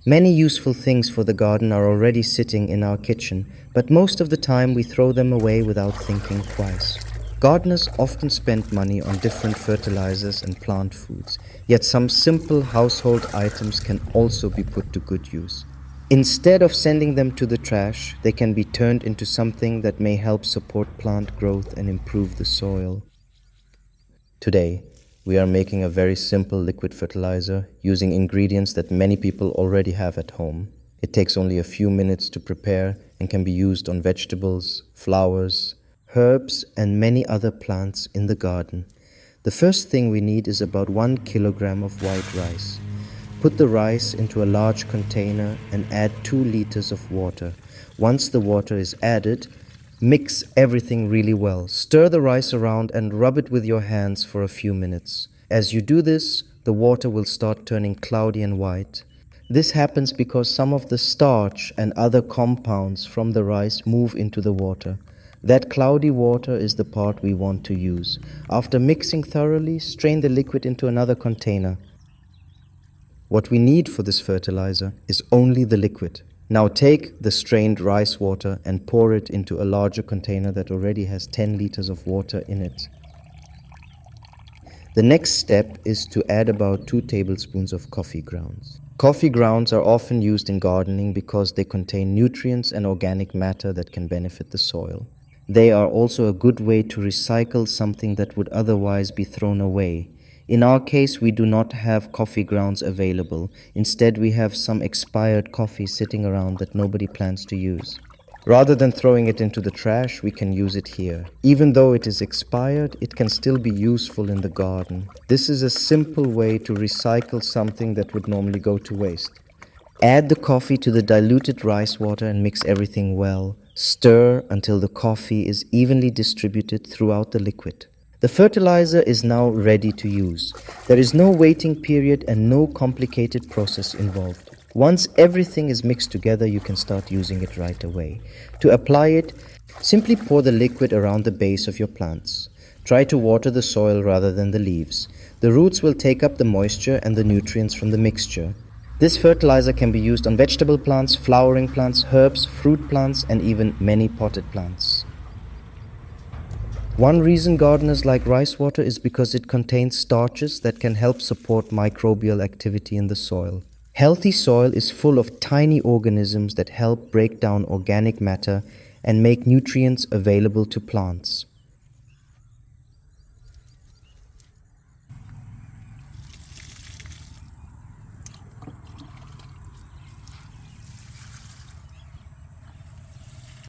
Many useful things for the garden are already sitting in our kitchen, but most of the time we throw them away without thinking twice. Gardeners often spend money on different fertilizers and plant foods, yet some simple household items can also be put to good use. Instead of sending them to the trash, they can be turned into something that may help support plant growth and improve the soil. Today, we are making a very simple liquid fertilizer using ingredients that many people already have at home. It takes only a few minutes to prepare and can be used on vegetables, flowers, herbs, and many other plants in the garden. The first thing we need is about 1 kilogram of white rice. Put the rice into a large container and add 2 liters of water. Once the water is added, mix everything really well. Stir the rice around and rub it with your hands for a few minutes. As you do this, the water will start turning cloudy and white. This happens because some of the starch and other compounds from the rice move into the water. That cloudy water is the part we want to use. After mixing thoroughly, strain the liquid into another container. What we need for this fertilizer is only the liquid. Now take the strained rice water and pour it into a larger container that already has 10 liters of water in it. The next step is to add about 2 tablespoons of coffee grounds. Coffee grounds are often used in gardening because they contain nutrients and organic matter that can benefit the soil. They are also a good way to recycle something that would otherwise be thrown away. In our case, we do not have coffee grounds available. Instead, we have some expired coffee sitting around that nobody plans to use. Rather than throwing it into the trash, we can use it here. Even though it is expired, it can still be useful in the garden. This is a simple way to recycle something that would normally go to waste. Add the coffee to the diluted rice water and mix everything well. Stir until the coffee is evenly distributed throughout the liquid. The fertilizer is now ready to use. There is no waiting period and no complicated process involved. Once everything is mixed together, you can start using it right away. To apply it, simply pour the liquid around the base of your plants. Try to water the soil rather than the leaves. The roots will take up the moisture and the nutrients from the mixture. This fertilizer can be used on vegetable plants, flowering plants, herbs, fruit plants, and even many potted plants. One reason gardeners like rice water is because it contains starches that can help support microbial activity in the soil. Healthy soil is full of tiny organisms that help break down organic matter and make nutrients available to plants.